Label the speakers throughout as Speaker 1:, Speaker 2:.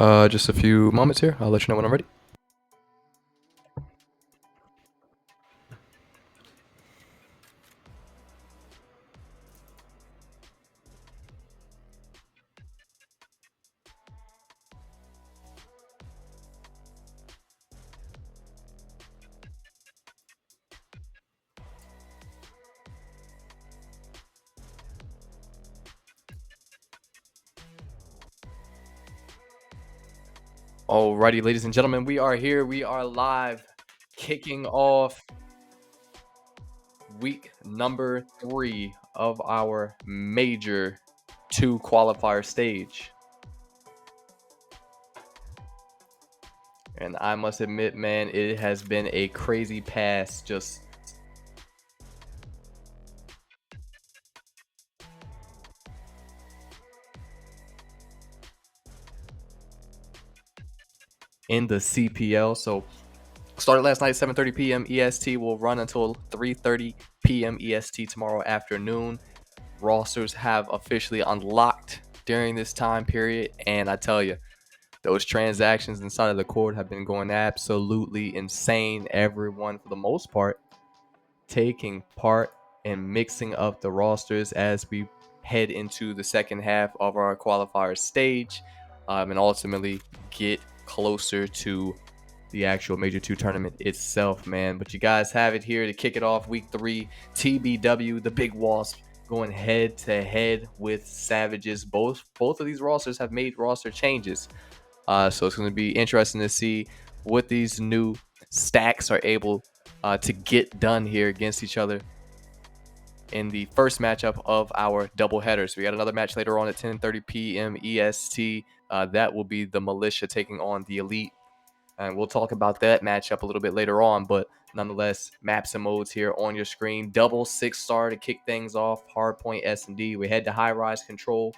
Speaker 1: Just a few moments here. I'll let you know when I'm ready. Alrighty, ladies and gentlemen, we are here. We are live, kicking off week number 3 of our major 2 qualifier stage. And I must admit, man, it has been a crazy pass just in the CPL. So started last night, 7:30 p.m. EST. Will run until 3:30 p.m. EST tomorrow afternoon. Rosters have officially unlocked during this time period, and I tell you, those transactions inside of the court have been going absolutely insane. Everyone, for the most part, taking part and mixing up the rosters as we head into the second half of our qualifier stage, and ultimately get closer to the actual Major 2 tournament itself, man. But you guys have it here to kick it off week 3. TBW, the big Wasps, going head to head with Savages. Both of these rosters have made roster changes. So it's going to be interesting to see what these new stacks are able to get done here against each other in the first matchup of our doubleheader. So we got another match later on at 10:30 p.m. EST. That will be the Militia taking on the Elite. And we'll talk about that matchup a little bit later on. But nonetheless, maps and modes here on your screen. Double 6-star to kick things off. Hardpoint S&D. We head to high-rise control.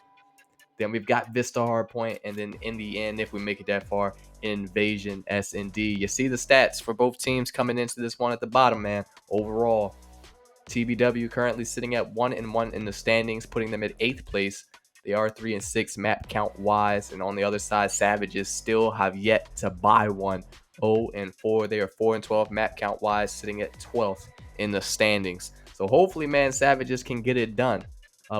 Speaker 1: Then we've got Vista Hardpoint. And then in the end, if we make it that far, Invasion S&D. You see the stats for both teams coming into this one at the bottom, man. Overall, TBW currently sitting at 1-1 in the standings, putting them at 8th place. They are 3-6 map count wise, and on the other side, Savages still have yet to buy one. 0-4. They are 4-12 map count wise, sitting at 12th in the standings. So hopefully, man, Savages can get it done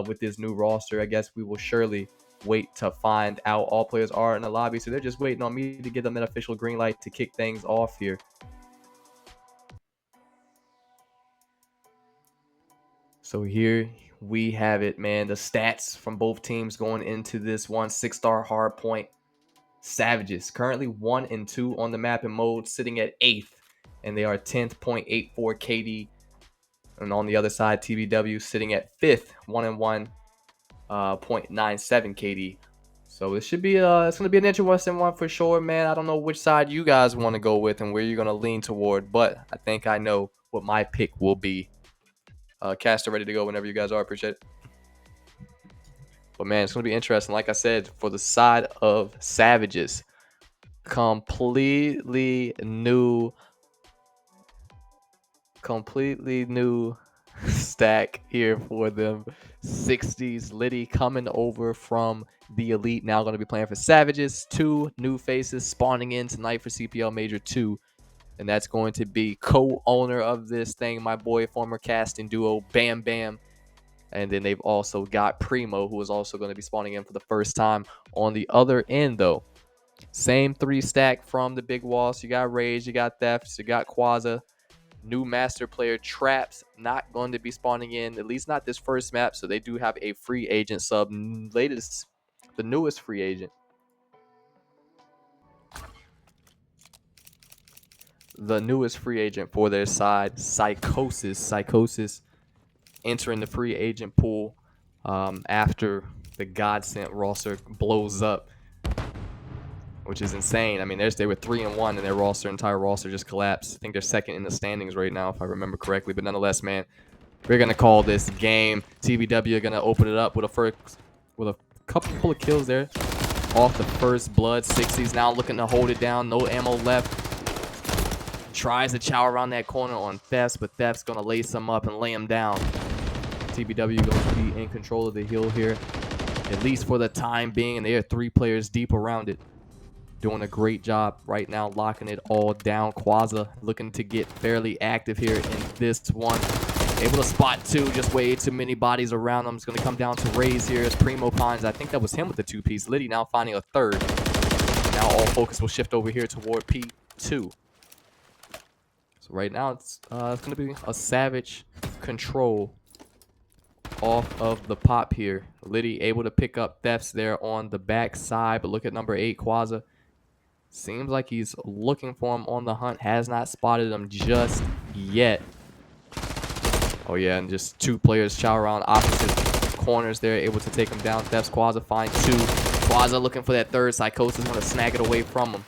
Speaker 1: with this new roster. I guess we will surely wait to find out. All players are in the lobby, so they're just waiting on me to give them an official green light to kick things off here. So here we have it, man. The stats from both teams going into this one. 6-star hard point. Savages currently 1-2 on the map and mode, sitting at 8th, and they are 10th, 0.84 KD. And on the other side, TBW sitting at 5th, 1-1, 0.97 KD. So it should be it's gonna be an interesting one for sure, man. I don't know which side you guys want to go with and where you're gonna lean toward, but I think I know what my pick will be. Caster ready to go whenever you guys are. Appreciate it. But man, it's going to be interesting. Like I said, for the side of Savages, completely new stack here for them. 60s Liddy coming over from the Elite, now going to be playing for Savages. 2 new faces spawning in tonight for CPL Major 2. And that's going to be co-owner of this thing, my boy, former casting duo, Bam Bam. And then they've also got Primo, who is also going to be spawning in for the first time. On the other end, though, same 3 stack from the Big Walls. You got Rage, you got Thefts, you got Quaza. New master player Traps not going to be spawning in, at least not this first map. So they do have a free agent sub, the newest free agent. The newest free agent for their side, Psychosis entering the free agent pool after the Godsent roster blows up, which is insane. I mean, they were 3-1 and their entire roster just collapsed. I think they're second in the standings right now, if I remember correctly. But nonetheless, man, we're gonna call this game. TBW are gonna open it up with a couple of kills there off the first blood. 60s now looking to hold it down. No ammo left. Tries to chow around that corner on Thefts, but Thefts gonna lace him up and lay him down. TBW going to be in control of the hill here, at least for the time being, and they are 3 players deep around it. doing a great job right now, locking it all down. Quaza looking to get fairly active here in this one. Able to spot two, just way too many bodies around him. It's going to come down to Raze here as Primo finds, I think that was him with the two-piece. Liddy now finding a third. Now all focus will shift over here toward P2. So right now it's going to be a savage control off of the pop here. Liddy able to pick up thefts there on the back side, but look at number 8, Quaza. Seems like he's looking for him on the hunt. Has not spotted him just yet. Oh yeah, and just two players chow around opposite corners there, able to take him down. Thefts, Quaza find 2. Quaza looking for that third. Psychosis going to snag it away from him.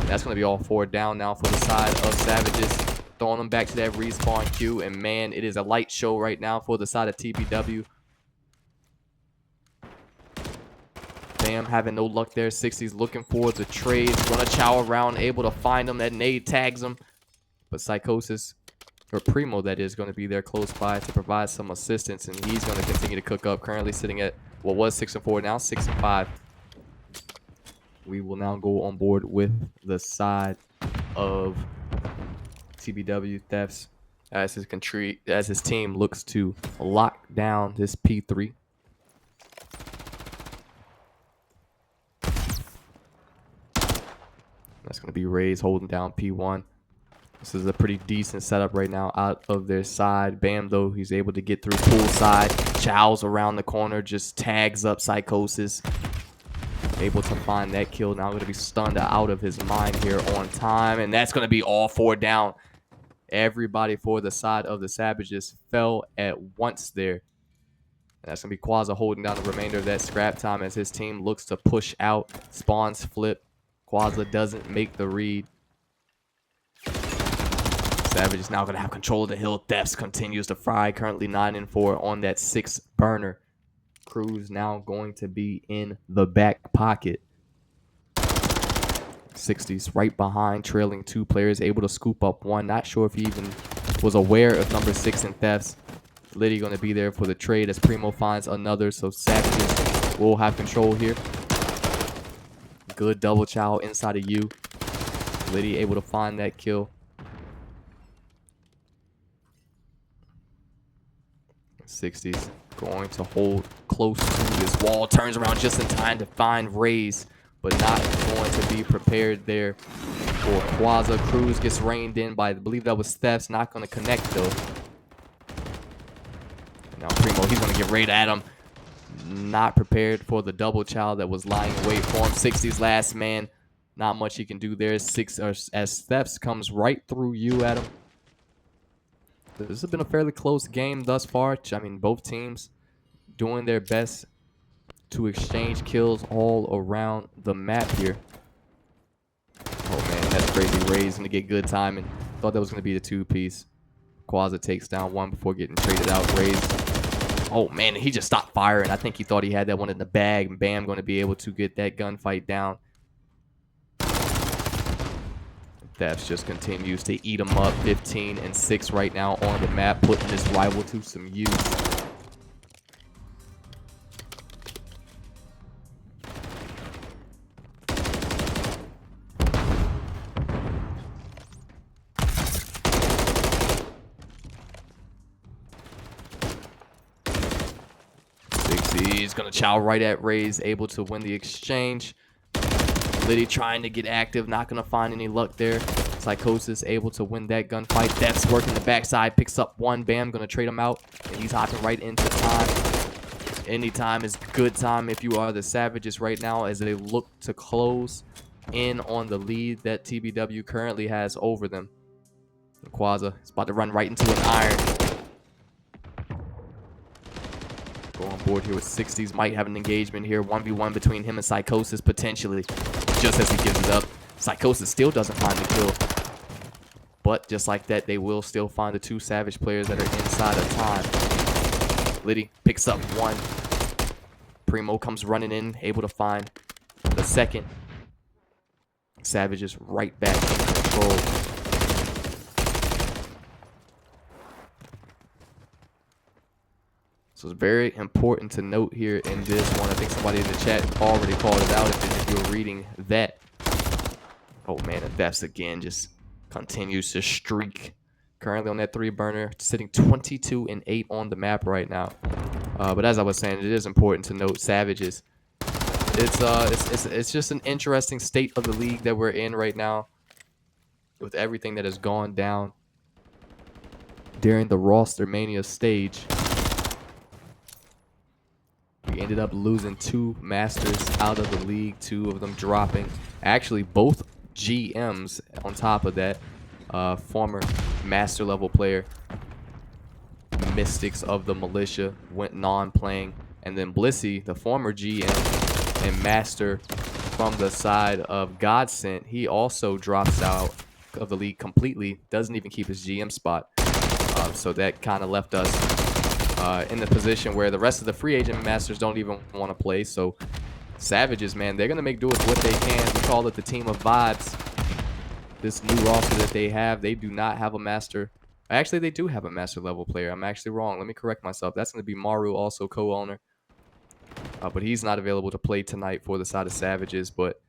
Speaker 1: That's going to be all 4 down now for the side of Savages. Throwing them back to that respawn queue. And man, it is a light show right now for the side of TBW. Bam, having no luck there. 60's looking for the trades. Gonna chow around, able to find him. That nade tags him. But Psychosis, or Primo that is, going to be there close by to provide some assistance. And he's going to continue to cook up. Currently sitting at what was 6-4, now 6-5. We will now go on board with the side of TBW. Thefts as his team looks to lock down this P3. That's going to be Raze holding down P1. This is a pretty decent setup right now out of their side. Bam, though, he's able to get through poolside. Chows around the corner, just tags up Psychosis. Able to find that kill. Now going to be stunned out of his mind here on time. And that's going to be all 4 down. Everybody for the side of the Savages fell at once there. And that's going to be Quaza holding down the remainder of that scrap time as his team looks to push out. Spawns flip. Quaza doesn't make the read. Savage is now going to have control of the hill. Thefts continues to fry. Currently 9-4 on that 6 burner. Cruz now going to be in the back pocket. 60's right behind, trailing 2 players. Able to scoop up 1. Not sure if he even was aware of number 6 in thefts. Liddy going to be there for the trade as Primo finds another. So Savages will have control here. Good double chow inside of you. Liddy able to find that kill. 60's going to hold close to this wall. Turns around just in time to find Raze, but not going to be prepared there for Quaza. Cruz gets reined in by, I believe that was Thefts. Not going to connect though. Now Primo, he's going to get right at him. Not prepared for the double chow that was lying in wait for him. 60's last man. Not much he can do there. As Thefts comes right through you at him. This has been a fairly close game thus far. I mean, both teams doing their best to exchange kills all around the map here. Oh man, that's crazy. Raze going to get good timing. Thought that was going to be the 2-piece. Quaza takes down 1 before getting traded out. Raze. Oh man, he just stopped firing. I think he thought he had that one in the bag. And Bam going to be able to get that gunfight down. Thefts just continues to eat him up. 15-6 right now on the map, putting this rival to some use. He's gonna chow right at Raze, able to win the exchange. Liddy trying to get active, not gonna find any luck there. Psychosis able to win that gunfight. Thefts working the backside, picks up 1. Bam, gonna trade him out, and he's hopping right into time. Anytime is good time if you are the Savages right now as they look to close in on the lead that TBW currently has over them. And Quaza is about to run right into an iron. Go on board here with 60's. Might have an engagement here. 1v1 between him and Psychosis potentially. Just as he gives it up. Psychosis still doesn't find the kill. But just like that, they will still find the 2 Savage players that are inside of time. Liddy picks up 1. Primo comes running in, able to find the 2nd. Savage is right back in control. So it's very important to note here in this one. I think somebody in the chat already called it out if you were reading that. Oh man, and Thefts again just continues to streak. Currently on that 3-burner, sitting 22-8 on the map right now. But as I was saying, it is important to note Savages. It's just an interesting state of the league that we're in right now, with everything that has gone down during the roster mania stage. We ended up losing 2 masters out of the league, 2 of them dropping. Actually, both GMs on top of that. Former master level player, Mystics of the Militia, went non-playing. And then Blissey, the former GM and master from the side of Godsent, he also drops out of the league completely, doesn't even keep his GM spot. So that kind of left us in the position where the rest of the free agent masters don't even want to play. So Savages, man, they're going to make do with what they can. We call it the team of vibes. This new roster that they have, they do not have a master. Actually, they do have a master level player. I'm actually wrong. Let me correct myself. That's going to be Maru, also co-owner. But he's not available to play tonight for the side of Savages. But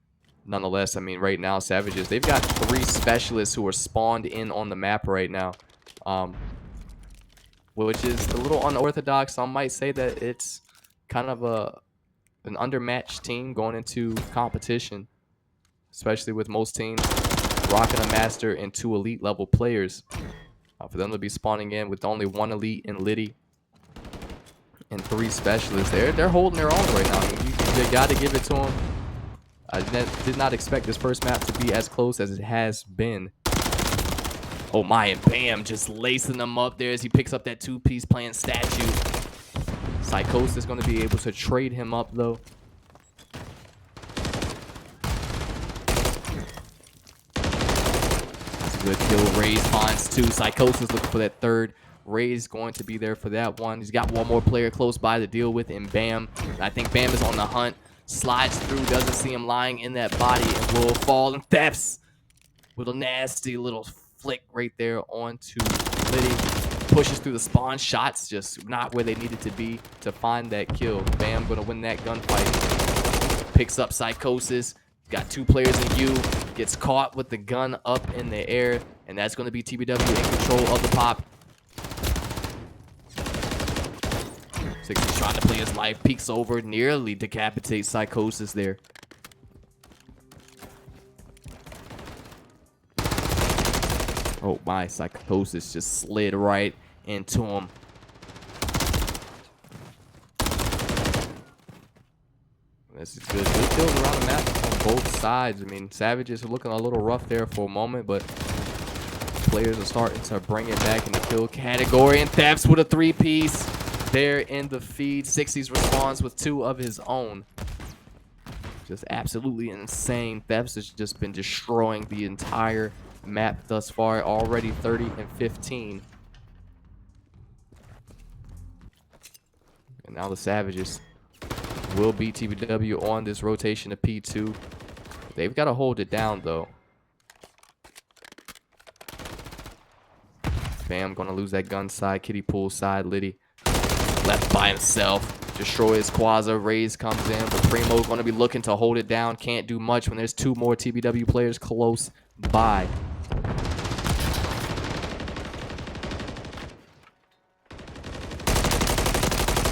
Speaker 1: nonetheless, I mean, right now, Savages, they've got 3 specialists who are spawned in on the map right now. Which is a little unorthodox. Some might say that it's kind of an undermatched team going into competition, especially with most teams rocking a master and 2 elite level players. For them to be spawning in with only 1 elite in Liddy and 3 specialists, they're holding their own right now. I mean, you got to give it to them. I did not expect this first map to be as close as it has been. Oh my, and bam, just lacing them up there as he picks up that 2-piece playing statue. Psychosis is going to be able to trade him up, though. That's a good kill. Raze finds 2. Psychosis looking for that 3rd. Raze going to be there for that one. He's got 1 more player close by to deal with, and Bam. I think Bam is on the hunt. Slides through, doesn't see him lying in that body, and will fall. And Thefts with a nasty little flick right there onto Liddy. Pushes through the spawn. Shots just not where they needed to be to find that kill. Bam gonna win that gunfight. Picks up Psychosis. Got 2 players in U. Gets caught with the gun up in the air. And that's gonna be TBW in control of the pop. 60's trying to play his life. Peeks over. Nearly decapitates Psychosis there. Oh my, Psychosis just slid right into him. This is good. Good kills around the map on both sides. I mean, Savages are looking a little rough there for a moment, but players are starting to bring it back in the kill category. And Thefts with a 3-piece there in the feed. 60's responds with 2 of his own. Just absolutely insane. Thefts has just been destroying the entire map thus far, already 30-15. And now the Savages will beat TBW on this rotation to P2. They've got to hold it down, though. Bam, gonna lose that gun side. Kitty pool side. Liddy left by himself. Destroys Quaza. Raze comes in, but Primo's gonna be looking to hold it down. Can't do much when there's 2 more TBW players close by.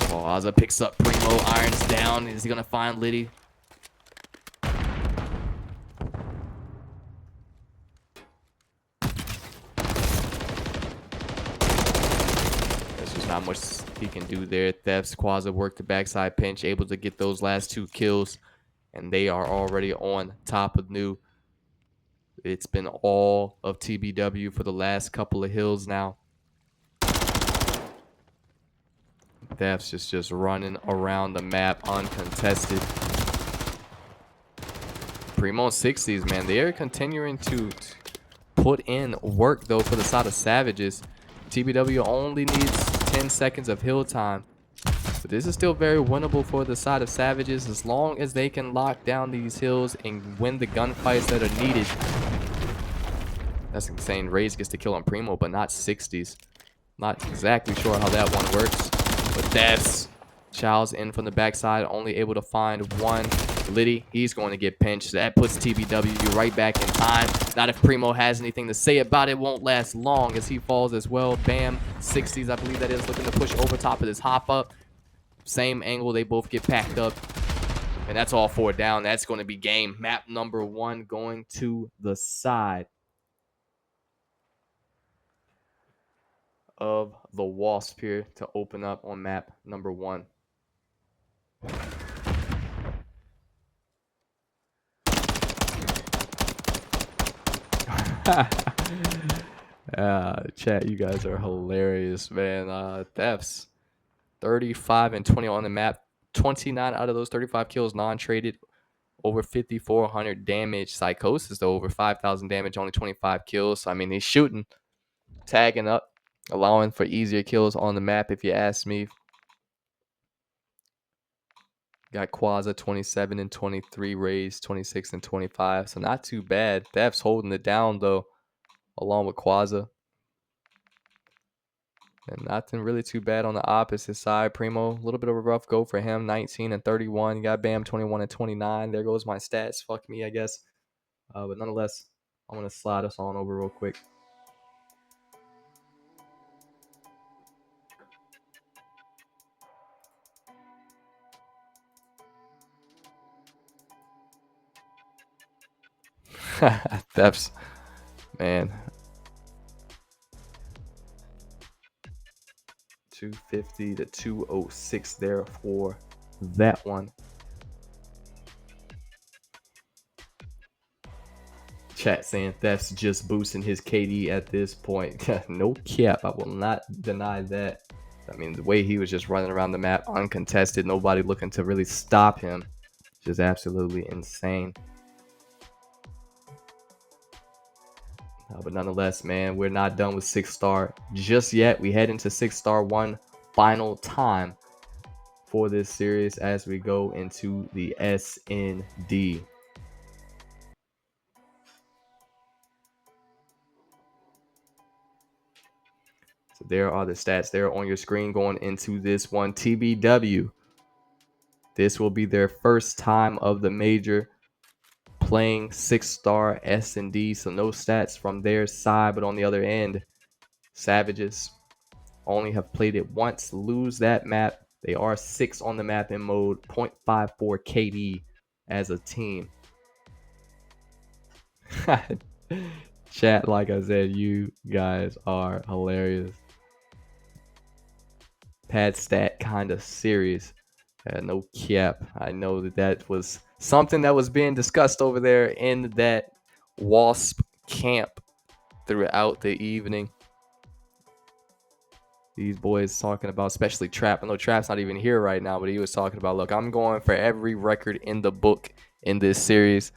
Speaker 1: Quaza picks up Primo, irons down. Is he gonna find Liddy? There's just not much he can do there. Thefts, Quaza worked the backside pinch, able to get those last 2 kills, and they are already on top of new. It's been all of TBW for the last couple of hills now. Thefts just running around the map uncontested. Primo 60s, man, they are continuing to put in work, though, for the side of Savages. TBW only needs 10 seconds of hill time. But this is still very winnable for the side of Savages as long as they can lock down these hills and win the gunfights that are needed. That's insane. Raze gets to kill on Primo, but not 60s. Not exactly sure how that one works. But Thefts. Child's in from the backside, only able to find 1. Liddy, he's going to get pinched. That puts TBW right back in time. Not if Primo has anything to say about it. Won't last long as he falls as well. Bam, 60s, I believe that is, looking to push over top of this hop up. Same angle, they both get packed up. And that's all 4 down. That's going to be game. Map number 1 going to the side of the Wasp here to open up on map number 1. Chat, you guys are hilarious, man. Thefts 35 and 20 on the map. 29 out of those 35 kills non-traded. Over 5,400 damage. Psychosis, though, over 5,000 damage, only 25 kills. So, I mean, he's shooting, tagging up, allowing for easier kills on the map, if you ask me. Got Quaza 27 and 23, Rays 26 and 25. So, not too bad. Thefts holding it down, though, along with Quaza. And nothing really too bad on the opposite side. Primo, a little bit of a rough go for him. 19 and 31. You got Bam 21 and 29. There goes my stats. Fuck me, I guess. But nonetheless, I'm going to slide us on over real quick. Thefts, man. 250 to 206 there for that one. Chat saying Thefts just boosting his KD at this point. No cap. I will not deny that. I mean, the way he was just running around the map uncontested, nobody looking to really stop him. Just absolutely insane. But nonetheless, man, we're not done with 6-star just yet. We head into 6-star one final time for this series as we go into the SND. So there are the stats there on your screen going into this one. TBW. This will be their first time of the major playing 6-star S&D. So no stats from their side, but on the other end, Savages only have played it once, lose that map. They are 6 on the map in mode, 0.54 KD as a team. Chat, like I said, you guys are hilarious. Pad stat kind of serious. No cap. I know that was something that was being discussed over there in that Wasp camp throughout the evening. These boys talking about, especially Trap. I know Trap's not even here right now, but he was talking about, look, I'm going for every record in the book in this series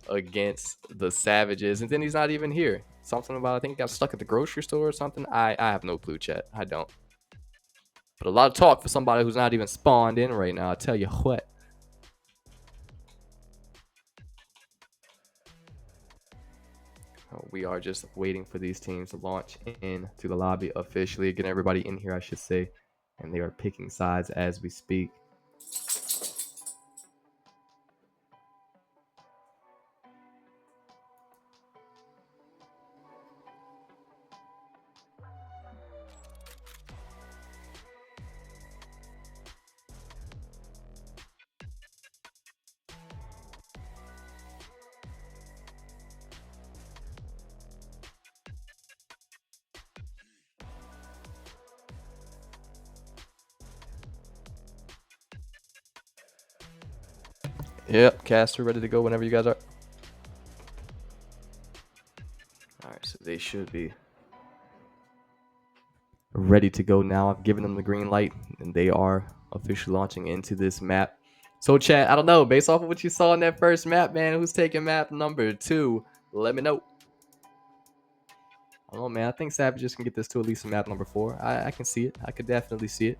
Speaker 1: against the Savages. And then he's not even here. Something about, I think he got stuck at the grocery store or something. I have no clue, chat. I don't. But a lot of talk for somebody who's not even spawned in right now. I tell you what. We are just waiting for these teams to launch into the lobby officially. Get everybody in here, I should say. And they are picking sides as we speak. Yep, caster ready to go whenever you guys are. Alright, so they should be ready to go now. I've given them the green light, and they are officially launching into this map. So, chat, I don't know, based off of what you saw in that first map, man, who's taking map number 2? Let me know. I don't know, man. I think Savages can get this to at least map number 4. I can see it. I could definitely see it.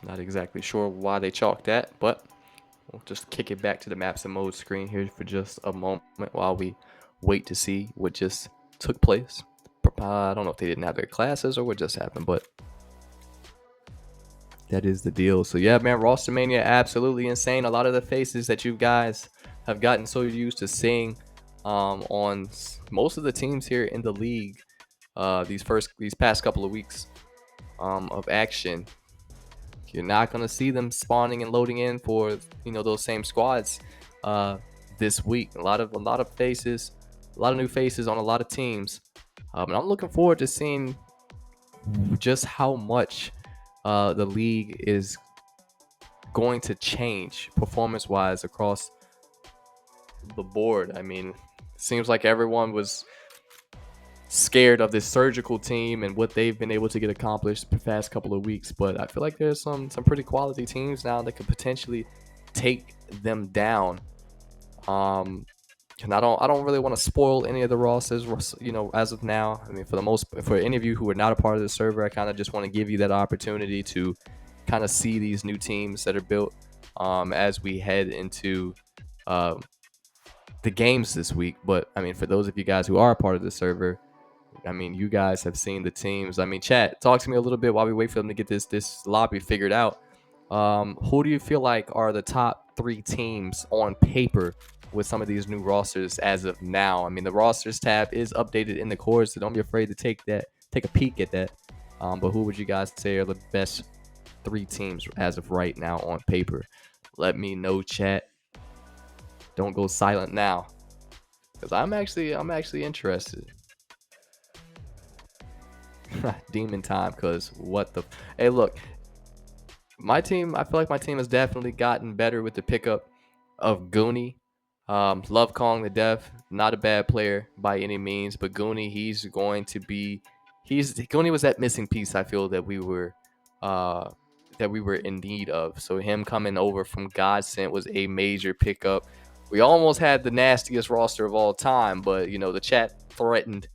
Speaker 1: Not exactly sure why they chalked that, but we'll just kick it back to the maps and mode screen here for just a moment while we wait to see what just took place. I don't know if they didn't have their classes or what just happened, but that is the deal. So yeah, man, Roster Mania, absolutely insane. A lot of the faces that you guys have gotten so used to seeing on most of the teams here in the league these past couple of weeks of action. You're not gonna see them spawning and loading in for those same squads this week. A lot of faces, a lot of new faces on a lot of teams, and I'm looking forward to seeing just how much the league is going to change performance-wise across the board. I mean, it seems like everyone was scared of this surgical team and what they've been able to get accomplished the past couple of weeks, but I feel like there's some pretty quality teams now that could potentially take them down. And I don't really want to spoil any of the rosters, as of now. I mean, for any of you who are not a part of the server, I kind of just want to give you that opportunity to kind of see these new teams that are built as we head into uh, the games this week. But I mean, for those of you guys who are a part of the server, I mean, you guys have seen the teams. I mean, chat, talk to me a little bit while we wait for them to get this lobby figured out. Who do you feel like are the top 3 teams on paper with some of these new rosters as of now? I mean, the rosters tab is updated in the course, so don't be afraid to take a peek at that. But who would you guys say are the best 3 teams as of right now on paper? Let me know, chat. Don't go silent now, because I'm actually interested. Demon time, because what the hey, look, my team, I feel like my team has definitely gotten better with the pickup of Goonie. Love calling the dev, not a bad player by any means, but Goonie, Goonie was that missing piece I feel uh that we were in need of. So him coming over from Godsent was a major pickup. We almost had the nastiest roster of all time, but the chat threatened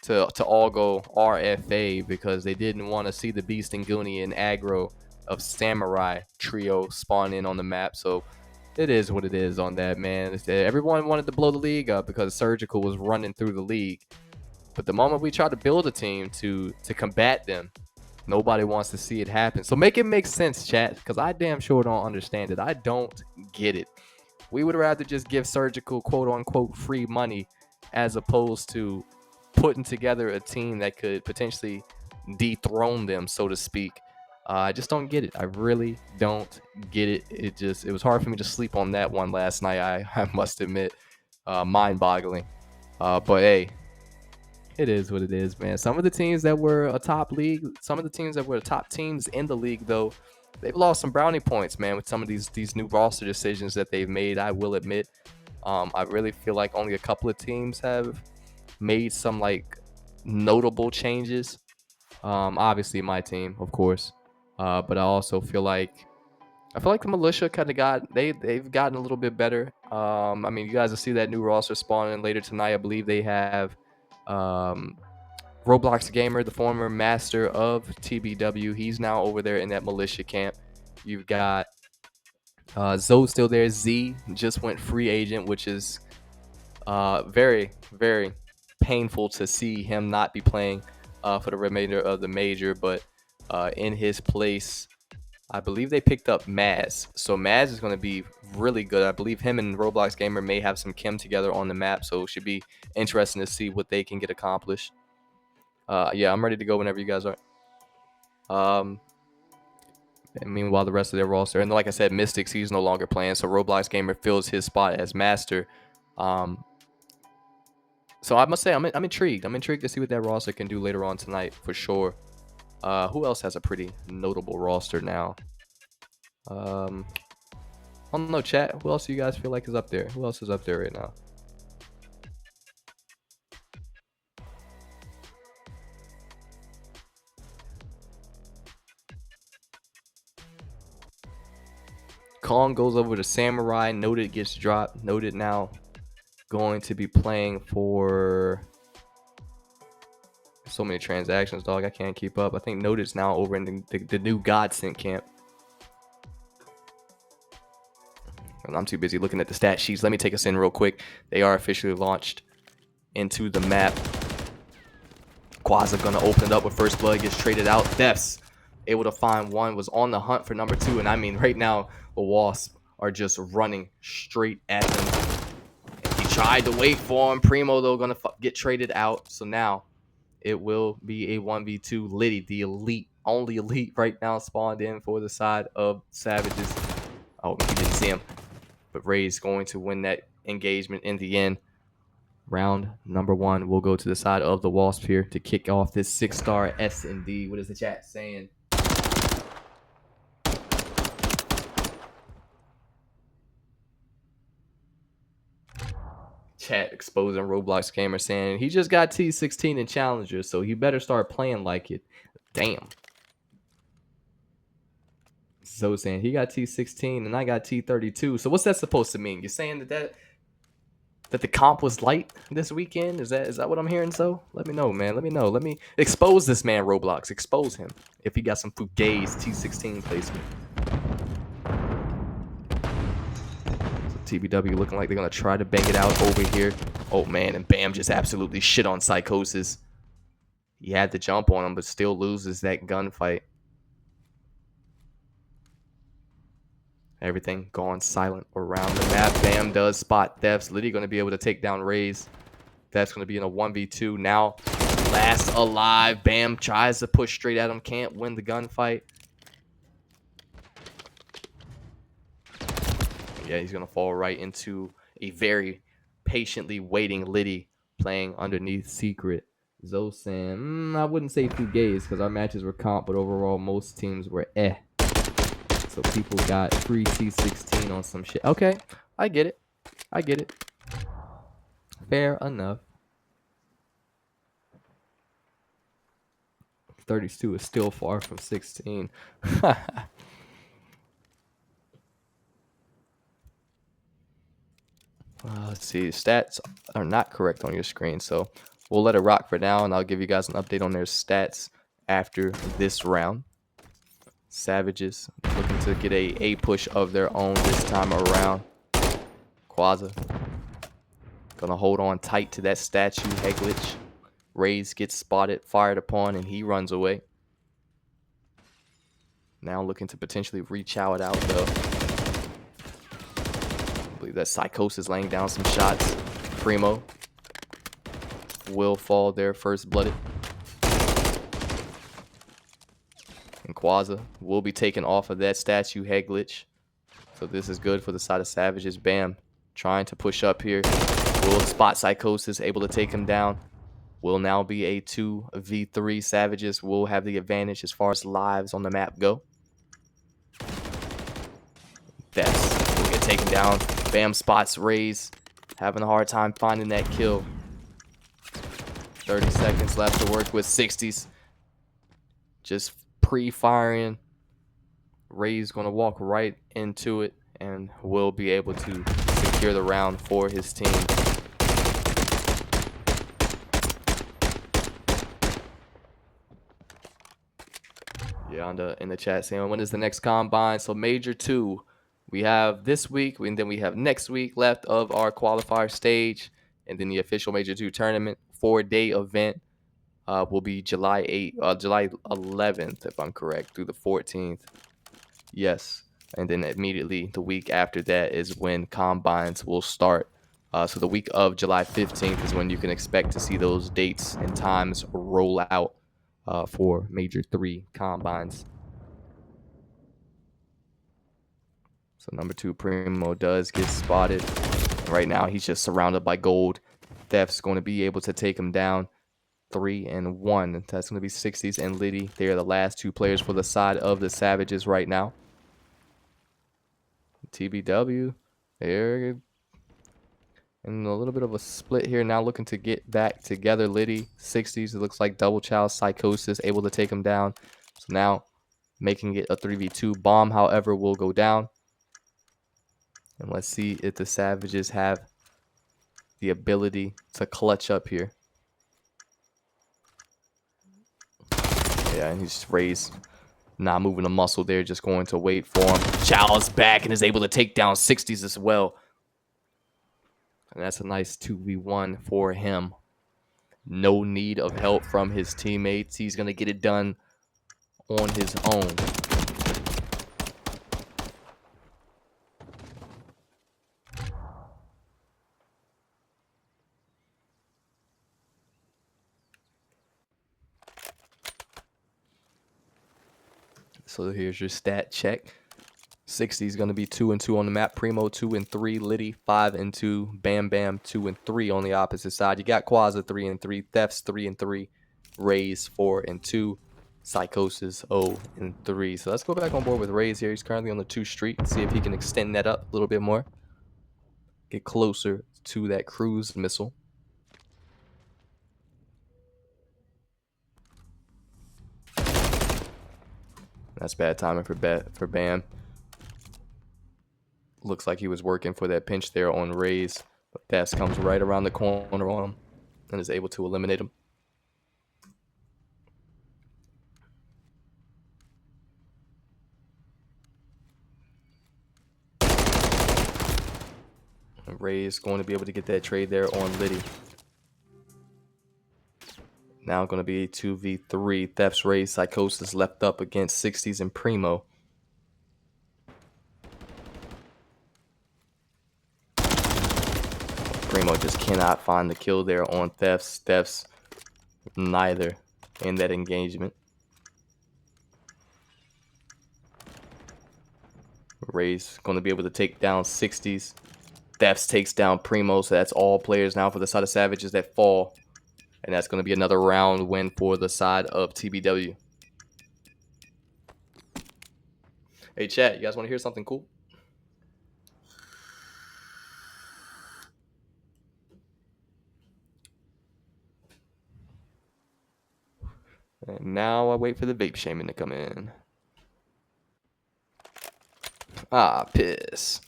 Speaker 1: to all go RFA because they didn't want to see the Beast and Goonie and aggro of Samurai trio spawn in on the map. So it is what it is on that, man. Everyone wanted to blow the league up because Surgical was running through the league. But the moment we try to build a team to combat them, nobody wants to see it happen. So make it make sense, chat, because I damn sure don't understand it. I don't get it. We would rather just give Surgical quote unquote free money as opposed to putting together a team that could potentially dethrone them, so to speak. I just don't get it. I really don't get it. It was hard for me to sleep on that one last night. I must admit, mind-boggling. But hey, it is what it is, man. Some of the teams that were a top league, some of the teams that were the top teams in the league, though, they've lost some brownie points, man, with some of these new roster decisions that they've made. I will admit, I really feel like only a couple of teams have made some like notable changes. Obviously my team, of course, but I feel like the militia kind of they've gotten a little bit better. I mean, you guys will see that new roster spawning later tonight. I believe they have um, Roblox Gamer, the former master of TBW. He's now over there in that militia camp. You've got Zoe still there. Z just went free agent, which is very, very painful to see him not be playing for the remainder of the major. But in his place, I believe they picked up Maz. So Maz is going to be really good. I believe him and Roblox Gamer may have some chem together on the map. So it should be interesting to see what they can get accomplished. Yeah, I'm ready to go whenever you guys are. And meanwhile, the rest of their roster, and like I said, Mystics, he's no longer playing. So Roblox Gamer fills his spot as master. So I must say, I'm intrigued. I'm intrigued to see what that roster can do later on tonight for sure. Who else has a pretty notable roster now? I don't know, chat. Who else do you guys feel like is up there? Who else is up there right now? Kong goes over to Samurai. Noted gets dropped. Noted now going to be playing for so many transactions, dog. I can't keep up. I think Noted's now over in the new Godsent camp. I'm too busy looking at the stat sheets. Let me take us in real quick. They are officially launched into the map. Quaza gonna open it up with first blood, gets traded out. Thefts able to find one, was on the hunt for number 2. And I mean, right now, the Wasps are just running straight at him. He tried to wait for him. Primo, though, gonna get traded out. So now it will be a 1v2. Liddy, the elite, only elite right now, spawned in for the side of Savages. Oh, he didn't see him. But Ray's going to win that engagement in the end. Round number 1 will go to the side of the Wasp here to kick off this 6-star S&D. What is the chat saying? Chat exposing Roblox gamer saying he just got T16 in Challenger, so he better start playing like it. Damn. So saying he got T16 and I got T32. So what's that supposed to mean? You're saying that the comp was light this weekend? Is that what I'm hearing? So let me know, man. Let me know. Let me expose this man, Roblox. Expose him if he got some fugazi T16 placement. TBW looking like they're going to try to bang it out over here. Oh, man, and Bam just absolutely shit on Psychosis. He had to jump on him, but still loses that gunfight. Everything gone silent around the map. Bam does spot Thefts. Liddy going to be able to take down Raze. Thefts going to be in a 1v2 now. Last alive. Bam tries to push straight at him. Can't win the gunfight. Yeah, he's going to fall right into a very patiently waiting Liddy playing underneath Secret. Zoe saying, I wouldn't say fugazi because our matches were comp, but overall most teams were eh. So people got free T16 on some shit. Okay, I get it. I get it. Fair enough. 32 is still far from 16. Let's see. Stats are not correct on your screen, so we'll let it rock for now, and I'll give you guys an update on their stats after this round. Savages looking to get a push of their own this time around. Quaza gonna hold on tight to that statue head glitch. Raze gets spotted, fired upon, and he runs away. Now looking to potentially rechow it out, though. I believe that Psychosis laying down some shots. Primo will fall there first blooded. And Quaza will be taken off of that statue head glitch. So this is good for the side of Savages. Bam. Trying to push up here. Will spot Psychosis, able to take him down. Will now be a 2v3. Savages will have the advantage as far as lives on the map go. Thefts will get taken down. Bam spots Raze. Having a hard time finding that kill. 30 seconds left to work with. 60s. Just pre-firing. Ray's going to walk right into it and will be able to secure the round for his team. Yeah, in the chat saying, when is the next combine? So Major 2, we have this week, and then we have next week left of our qualifier stage, and then the official Major 2 tournament 4-day event will be July 11th, if I'm correct, through the 14th. Yes, and then immediately the week after that is when combines will start. So the week of July 15th is when you can expect to see those dates and times roll out for Major 3 combines. So number 2, Primo, does get spotted. Right now, he's just surrounded by gold. Theft's going to be able to take him down. 3 and 1. That's going to be 60s and Liddy. They are the last 2 players for the side of the Savages right now. TBW, they're in a little bit of a split here now, looking to get back together. Liddy, 60s, it looks like double chow. Psychosis able to take him down. So now making it a 3v2. Bomb, however, will go down. And let's see if the Savages have the ability to clutch up here. Yeah, and he's raised. Not moving a muscle there, just going to wait for him. Chow's back and is able to take down 60s as well. And that's a nice 2v1 for him. No need of help from his teammates. He's going to get it done on his own. So here's your stat check. 60 is going to be 2 and 2 on the map. Primo 2 and 3. Liddy 5 and 2. Bam Bam 2 and 3 on the opposite side. You got Quaza 3 and 3. Thefts 3 and 3. Rays 4 and 2. Psychosis 0 and 3. So let's go back on board with Rays here. He's currently on the 2 streak. See if he can extend that up a little bit more. Get closer to that cruise missile. That's bad timing for Bam. Looks like he was working for that pinch there on Rays. But Thess comes right around the corner on him and is able to eliminate him. And Rays going to be able to get that trade there on Liddy. Now going to be 2v3. Thefts, Rays, Psychosis left up against 60s and Primo. Primo just cannot find the kill there on Thefts. Thefts neither in that engagement. Rays going to be able to take down 60s. Thefts takes down Primo, so that's all players now for the side of Savages that fall. And that's going to be another round win for the side of TBW. Hey, chat, you guys want to hear something cool? And now I wait for the vape shaming to come in. Ah, piss.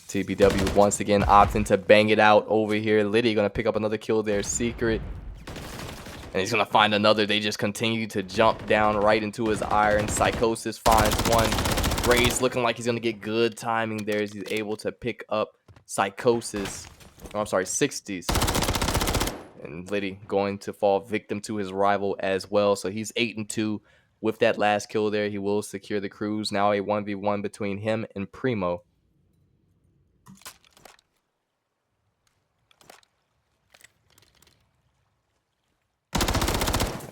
Speaker 1: TBW once again opting to bang it out over here. Liddy gonna pick up another kill there, Secret. And he's gonna find another. They just continue to jump down right into his iron. Psychosis finds one. Ray's looking like he's gonna get good timing there as he's able to pick up Psychosis. Oh, I'm sorry, 60s. And Liddy going to fall victim to his rival as well. So he's 8 and 2. With that last kill there, he will secure the cruise. Now a 1v1 between him and Primo.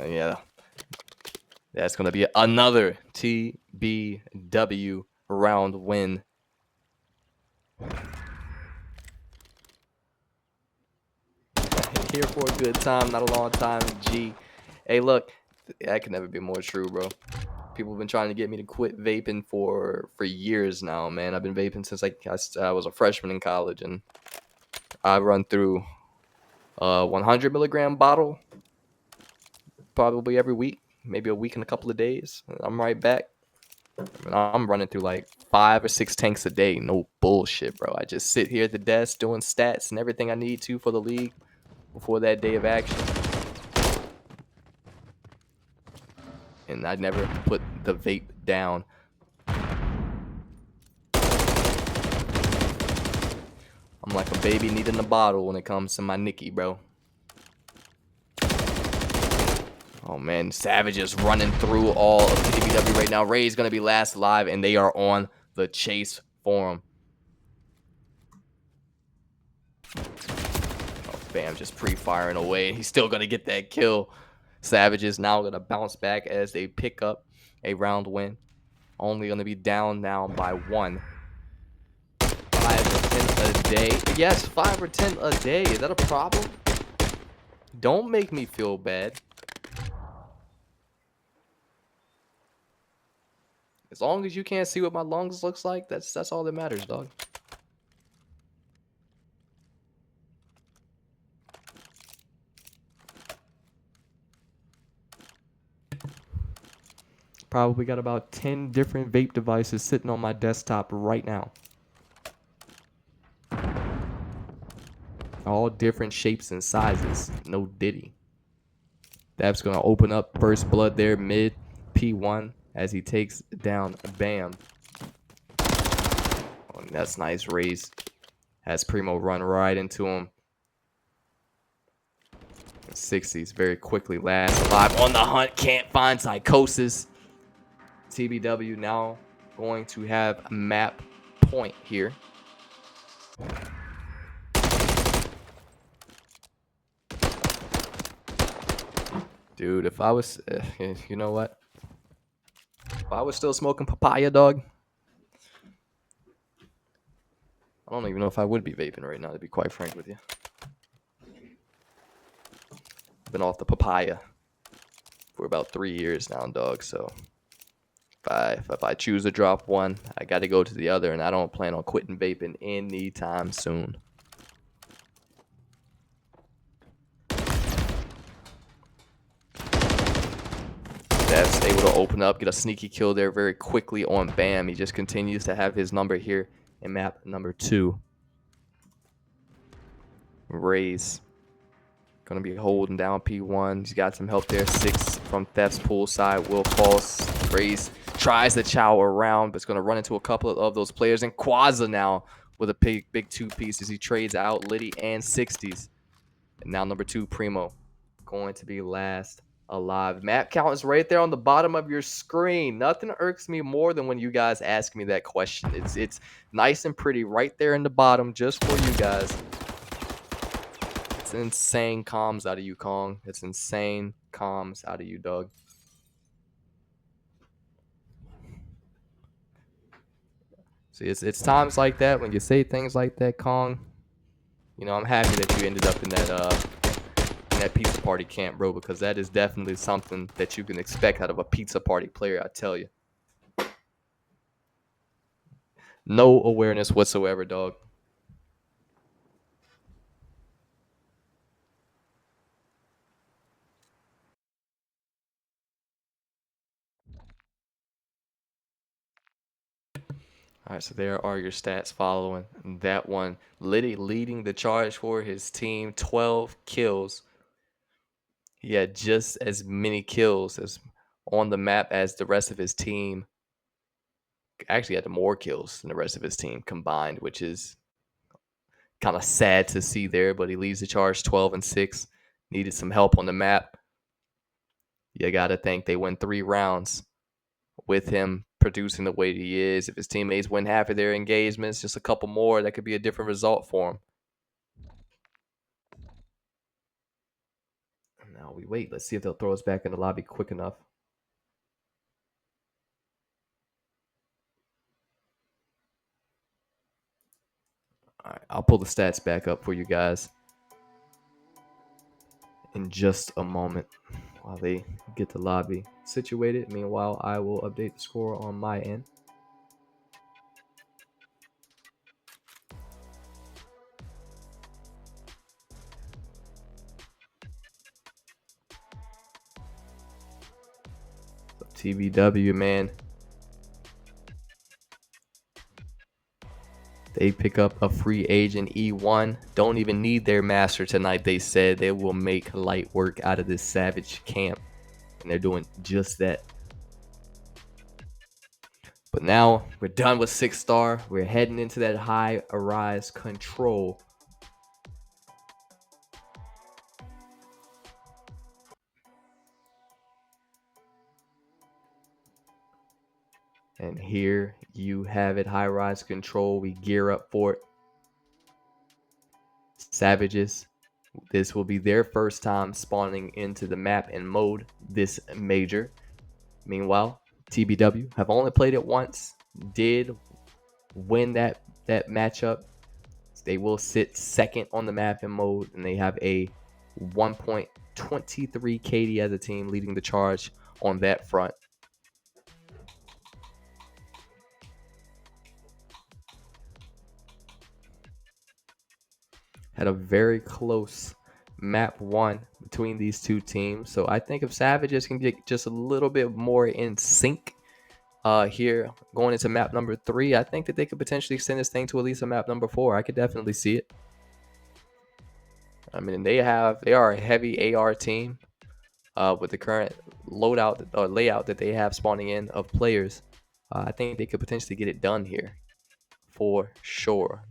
Speaker 1: Yeah, that's going to be another TBW round win. Here for a good time, not a long time. G. Hey, look, that can never be more true, bro. People have been trying to get me to quit vaping for years now, man. I've been vaping since I was a freshman in college, and I run through a 100 milligram bottle probably every week, maybe a week and a couple of days. I'm right back. I'm running through like 5 or 6 tanks a day. No bullshit, bro. I just sit here at the desk doing stats and everything I need to for the league before that day of action. And I never put the vape down. I'm like a baby needing a bottle when it comes to my Nicky, bro. Oh, man. Savage is running through all of TBW right now. Ray's going to be last alive, and they are on the chase for him. Oh, Bam just pre-firing away. He's still going to get that kill. Savage is now going to bounce back as they pick up a round win. Only going to be down now by 1. 5 or 10 a day. Yes, 5 or 10 a day. Is that a problem? Don't make me feel bad. As long as you can't see what my lungs looks like, that's all that matters, dog. Probably got about 10 different vape devices sitting on my desktop right now. All different shapes and sizes. No diddy. That's going to open up first blood there mid P1 as he takes down Bam. Oh, that's nice raise. Has Primo run right into him. 60s very quickly last alive on the hunt. Can't find Psychosis. TBW now going to have a map point here. Dude, if I was, you know what? If I was still smoking papaya, dog, I don't even know if I would be vaping right now, to be quite frank with you. Been off the papaya for about 3 years now, dog. So if I choose to drop one, I got to go to the other, and I don't plan on quitting vaping anytime soon. That's able to open up, get a sneaky kill there very quickly on Bam. He just continues to have his number here in map number 2. Raise. Going to be holding down P1. He's got some help there. 6 from Theft's pool side. Will falls. Raise tries to chow around, but it's going to run into a couple of those players. And Quaza now with a big 2 pieces. He trades out Liddy and 60s. And now number 2, Primo, going to be last alive. Map count is right there on the bottom of your screen. Nothing irks me more than when you guys ask me that question. It's nice and pretty right there in the bottom just for you guys. It's insane comms out of you, Kong. It's insane comms out of you, Doug. See, it's times like that when you say things like that, Kong. You know, I'm happy that you ended up in that pizza party camp, bro, because that is definitely something that you can expect out of a pizza party player, I tell you. No awareness whatsoever, dog. All right, so there are your stats following that one. Liddy leading the charge for his team, 12 kills. He had just as many kills as on the map as the rest of his team. Actually had more kills than the rest of his team combined, which is kind of sad to see there, but he leads the charge 12-6. Needed some help on the map. You got to think they win 3 rounds with him producing the way he is. If his teammates win half of their engagements, just a couple more, that could be a different result for him. Now we wait. Let's see if they'll throw us back in the lobby quick enough. All right, I'll pull the stats back up for you guys in just a moment while they get the lobby situated. Meanwhile, I will update the score on my end. TBW, man. They pick up a free agent E1. Don't even need their master tonight. They said they will make light work out of this Savage camp. And they're doing just that. But now we're done with 6-star. We're heading into that high Arise control. And here you have it, high rise control. We gear up for it. Savages, this will be their first time spawning into the map and mode this major. Meanwhile, TBW have only played it once, did win that matchup. They will sit second on the map and mode, and they have a 1.23 KD as a team, leading the charge on that front. Had a very close map 1 between these two teams. So I think if Savages can get just a little bit more in sync here going into map number 3, I think that they could potentially extend this thing to at least a map number 4. I could definitely see it. I mean, they are a heavy AR team with the current loadout or layout that they have spawning in of players. I think they could potentially get it done here for sure.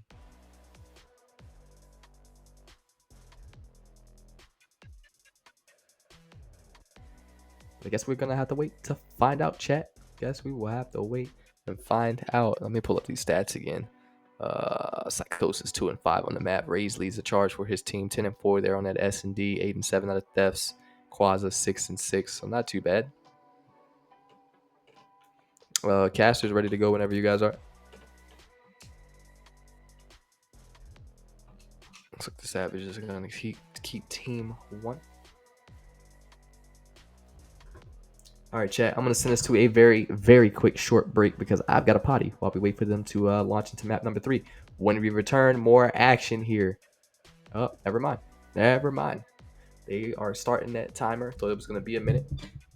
Speaker 1: I guess we're gonna have to wait to find out, chat. Guess we will have to wait and find out. Let me pull up these stats again. Psychosis 2 and 5 on the map. Raze leads the charge for his team. 10 and 4 there on that S&D. 8 and 7 out of thefts. Quaza 6 and 6. So not too bad. Caster's ready to go whenever you guys are. Looks like the Savages are gonna keep team 1. All right, chat. I'm going to send us to a very, very quick short break because I've got a potty while we wait for them to launch into map number 3. When we return, more action here. Oh, never mind. Never mind. They are starting that timer. Thought it was going to be a minute.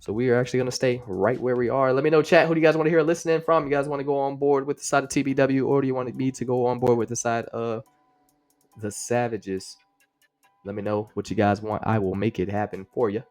Speaker 1: So we are actually going to stay right where we are. Let me know, chat, who do you guys want to hear listening from? You guys want to go on board with the side of TBW, or do you want me to go on board with the side of the Savages? Let me know what you guys want. I will make it happen for you.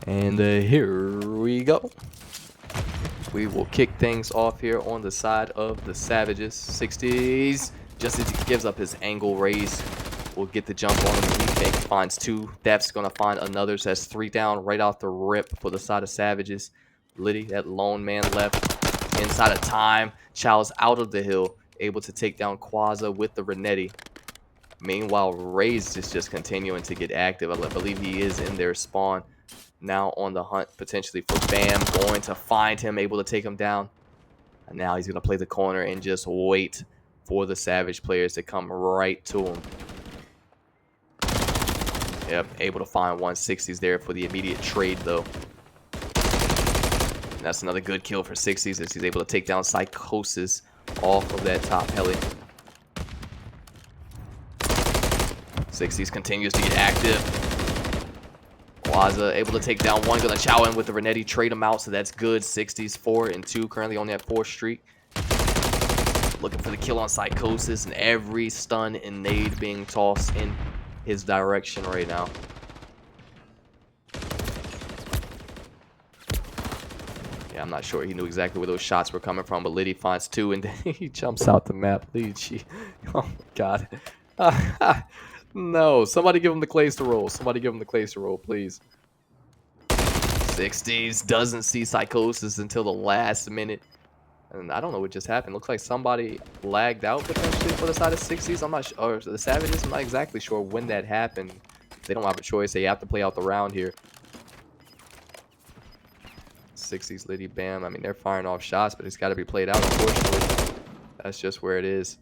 Speaker 1: And here we go. We will kick things off here on the side of the Savages. 60s, just as he gives up his angle raise, will get the jump on him. He finds 2. Thef's going to find another. So that's 3 down right off the rip for the side of Savages. Liddy, that lone man left inside of time. Chow's out of the hill, able to take down Quaza with the Renetti. Meanwhile, Raze is just continuing to get active. I believe he is in their spawn. Now on the hunt potentially for Bam, going to find him, able to take him down. And now he's going to play the corner and just wait for the Savage players to come right to him. Yep, able to find 160s there for the immediate trade, though. And that's another good kill for 60s as he's able to take down Psychosis off of that top heli. 60s continues to get active. Quaza able to take down 1, gonna chow in with the Renetti, trade him out, so that's good. 60s 4 and 2, currently on that 4th streak. Looking for the kill on Psychosis, and every stun and nade being tossed in his direction right now. Yeah, I'm not sure he knew exactly where those shots were coming from, but Liddy finds 2, and then he jumps out the map. Oh my god. No, somebody give him the clays to roll. Somebody give him the clays to roll, please. 60s doesn't see Psychosis until the last minute. And I don't know what just happened. Looks like somebody lagged out potentially for the side of 60s. I'm not sure. Or the Savages, I'm not exactly sure when that happened. They don't have a choice. They have to play out the round here. 60s, Liddy, Bam. I mean, they're firing off shots, but it's got to be played out, unfortunately. That's just where it is.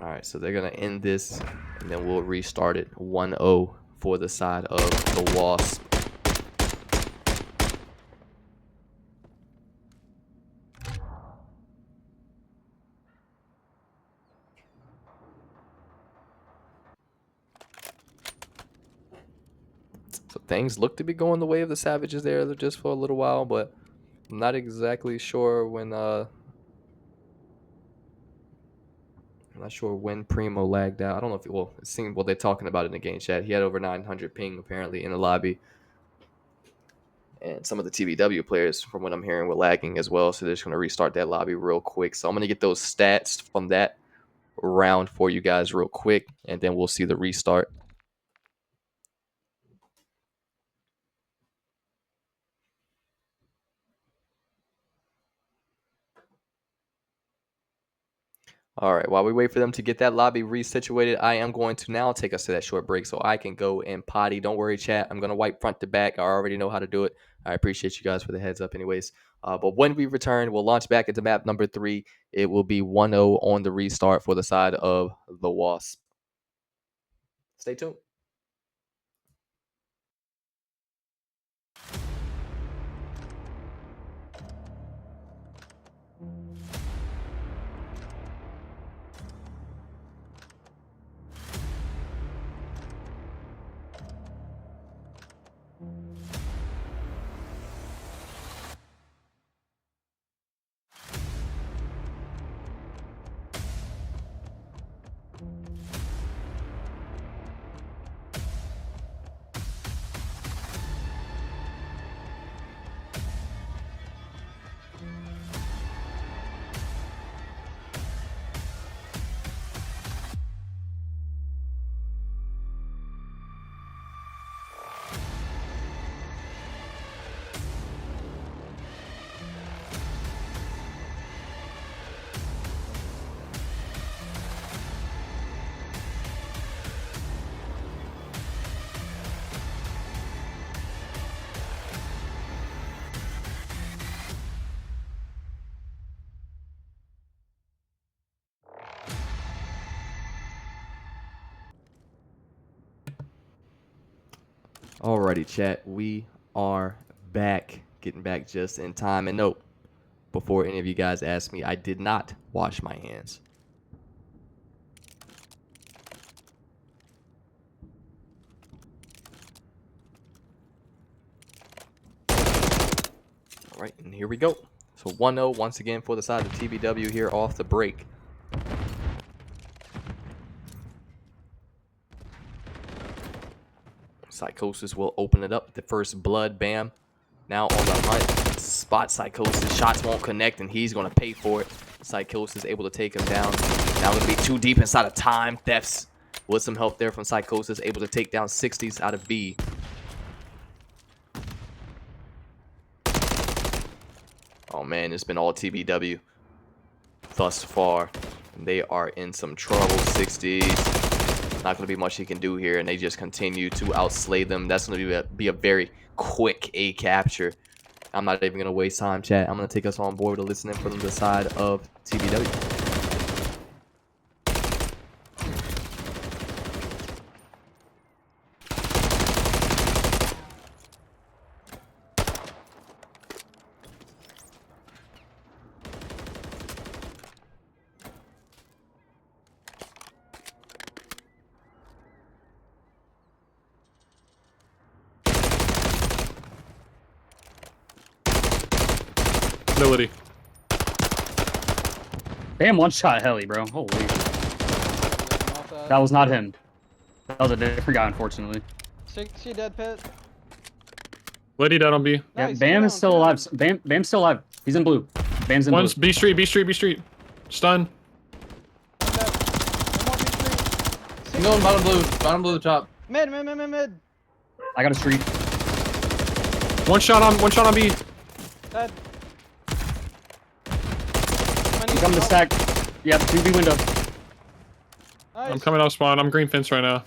Speaker 1: All right, so they're going to end this, and then we'll restart it 1-0 for the side of the Wasps. So things look to be going the way of the Savages there just for a little while, but I'm not exactly sure when I'm not sure when Primo lagged out. I don't know if it seemed they're talking about it in the game chat. He had over 900 ping apparently in the lobby. And some of the TBW players, from what I'm hearing, were lagging as well. So they're just going to restart that lobby real quick. So I'm going to get those stats from that round for you guys real quick, and then we'll see the restart. All right, while we wait for them to get that lobby resituated, I am going to now take us to that short break so I can go and potty. Don't worry, chat. I'm going to wipe front to back. I already know how to do it. I appreciate you guys for the heads up anyways. But when we return, we'll launch back into map number 3. It will be 1-0 on the restart for the side of the Wasps. Stay tuned. Alrighty, chat. We are back. Getting back just in time. And note, before any of you guys ask me, I did not wash my hands. All right, and here we go. So 1-0 once again for the side of TBW here off the break. Psychosis will open it up. The first blood, bam. Now on the hunt, spot Psychosis. Shots won't connect, and he's going to pay for it. Psychosis able to take him down. Now going to be too deep inside of time. Thefts with some help there from Psychosis. Able to take down 60s out of B. Oh, man, it's been all TBW thus far. And they are in some trouble. 60s. Not going to be much he can do here, and they just continue to outslay them. That's going to be a very quick A capture. I'm not even going to waste time, chat. I'm going to take us on board to listening from the side of TBW.
Speaker 2: Ability.
Speaker 3: Damn, one shot heli, bro. Holy. That was not him. That was a different guy, unfortunately.
Speaker 4: See dead pit.
Speaker 2: Lady dead on B.
Speaker 3: Yeah,
Speaker 4: Nice,
Speaker 3: Bam
Speaker 4: get
Speaker 3: is
Speaker 4: down,
Speaker 3: still
Speaker 4: get
Speaker 3: alive.
Speaker 4: down.
Speaker 3: Bam's still alive. He's in blue. Bam's in
Speaker 2: One's
Speaker 3: blue.
Speaker 2: B street, B street, B street. Stun.
Speaker 5: I'm going bottom blue top.
Speaker 4: Mid.
Speaker 3: I got a streak.
Speaker 2: One shot on B.
Speaker 4: Dead.
Speaker 3: I'm coming to stack. Yep, 2B window.
Speaker 4: Nice.
Speaker 2: I'm coming out spawn. I'm green fence right now.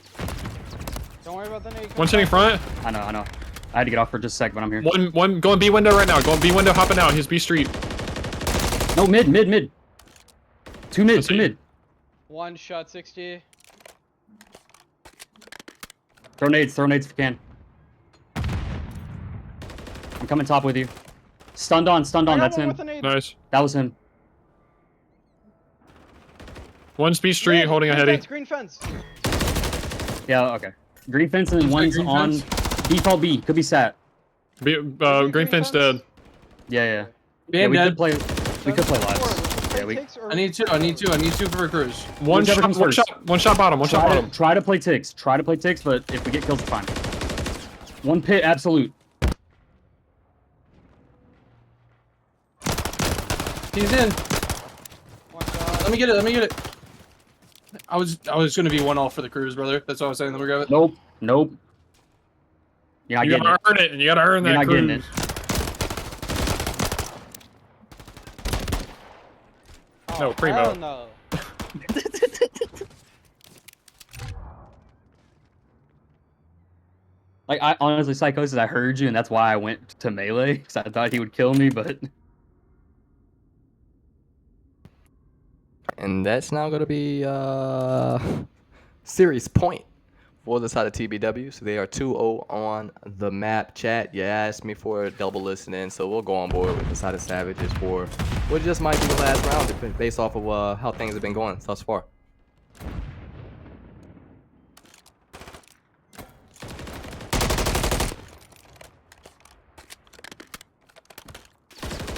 Speaker 4: Don't worry about the nade.
Speaker 2: One's hitting front.
Speaker 3: I know. I had to get off for just a sec, but I'm here.
Speaker 2: One going B window right now. Going B window, hopping out. His B street.
Speaker 3: No, mid. Two mid.
Speaker 4: One shot 60.
Speaker 3: Throw nades if you can. I'm coming top with you. Stunned on. That's him.
Speaker 2: Nice.
Speaker 3: That was him.
Speaker 2: One's B street, holding a heady.
Speaker 4: Green fence.
Speaker 3: Yeah, okay. Green fence and then one's
Speaker 5: green
Speaker 3: on
Speaker 5: fence?
Speaker 3: default B. Could be sat.
Speaker 2: Green fence dead.
Speaker 3: Yeah.
Speaker 5: Bam
Speaker 3: we
Speaker 5: dead.
Speaker 3: could play lives. Yeah, we
Speaker 5: I need two for a cruise.
Speaker 2: One
Speaker 3: Whichever comes first.
Speaker 2: shot bottom.
Speaker 3: Try to play ticks. But if we get kills, it's fine. One pit, absolute.
Speaker 5: He's in.
Speaker 4: One shot.
Speaker 5: Let me get it. I was gonna be 1-all for the cruise, brother. That's what I was saying. Let me grab it.
Speaker 3: Nope. You're not
Speaker 2: You
Speaker 3: getting
Speaker 2: gotta
Speaker 3: it.
Speaker 2: earn it, and you gotta earn
Speaker 3: You're
Speaker 2: that
Speaker 3: not getting
Speaker 2: cruise.
Speaker 3: it.
Speaker 4: Oh,
Speaker 2: No, primo.
Speaker 4: hell no.
Speaker 3: Like, I honestly, Psychosis, I heard you, and that's why I went to melee, because I thought he would kill me, but...
Speaker 1: And that's now going to be series point for the side of TBW. So they are 2-0 on the map. Chat, you asked me for a double listening, so we'll go on board with the side of Savages for what just might be the last round based off of how things have been going thus far.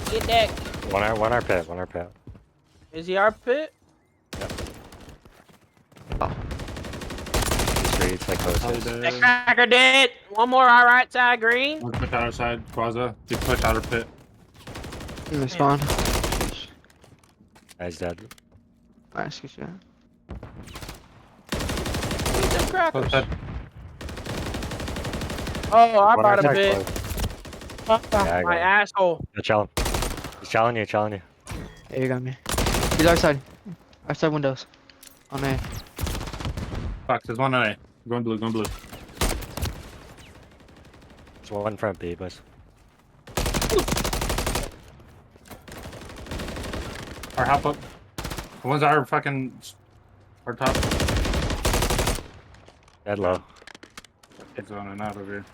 Speaker 6: Get that.
Speaker 7: One our pit.
Speaker 6: Is he our pit?
Speaker 7: Street, Psychosis.
Speaker 6: That cracker dead. One more our right side green.
Speaker 2: One push outer side, Quaza. You push outer pit.
Speaker 8: In the spawn.
Speaker 7: Guy's dead.
Speaker 8: Nice, good shot.
Speaker 6: Get them crackers.
Speaker 2: Close that.
Speaker 6: Oh, I
Speaker 7: One
Speaker 6: brought a
Speaker 7: our
Speaker 6: bit.
Speaker 7: side, Yeah, I
Speaker 6: My
Speaker 7: got
Speaker 6: asshole.
Speaker 7: He's challenging you.
Speaker 8: Yeah, you got me. He's outside. Outside windows. On A.
Speaker 2: Fox, there's one on A. Going blue, going blue.
Speaker 7: There's one front B, boys.
Speaker 2: Our hop up. The one's our fucking... Our top.
Speaker 7: Dead low.
Speaker 2: It's on and out over here.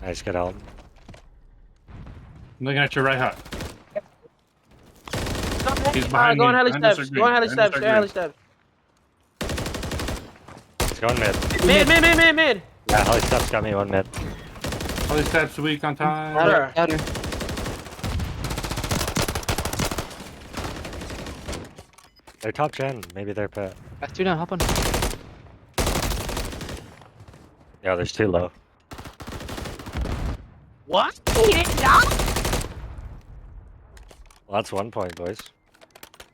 Speaker 7: Nice, get out.
Speaker 2: I'm looking at your right hot. He's
Speaker 6: Alright,
Speaker 2: behind
Speaker 6: go on
Speaker 2: me.
Speaker 6: heli
Speaker 2: Behind us
Speaker 6: steps.
Speaker 2: are
Speaker 6: Go on heli
Speaker 2: green. Behind us
Speaker 6: steps.
Speaker 2: are
Speaker 6: Go on heli
Speaker 2: green.
Speaker 6: steps.
Speaker 7: He's going mid.
Speaker 6: Mid.
Speaker 7: Yeah, Holly Steps got me one mid.
Speaker 2: All these steps weak on time.
Speaker 6: Sure.
Speaker 8: Ladder.
Speaker 7: They're top gen. Maybe they're pit.
Speaker 8: That's two down. Hop on.
Speaker 7: Yeah, there's two low.
Speaker 6: What? He didn't die?
Speaker 7: Well, that's 1 point, boys.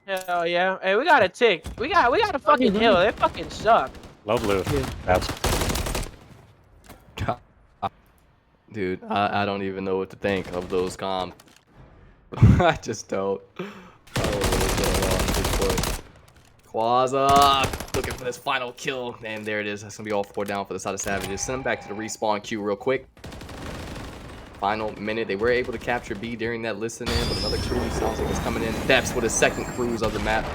Speaker 6: Hell yeah. Hey, we got a tick. We got a fucking hill. They fucking suck.
Speaker 7: Low blue. That's
Speaker 1: Dude, I don't even know what to think of those comms. I just don't. I don't know what's going on at this point. Quaza looking for this final kill, and there it is. That's gonna be all 4 down for the side of Savages. Send them back to the respawn queue real quick. Final minute. They were able to capture B during that listen in, but another cruise sounds like it's coming in. Depths with a second cruise of the map.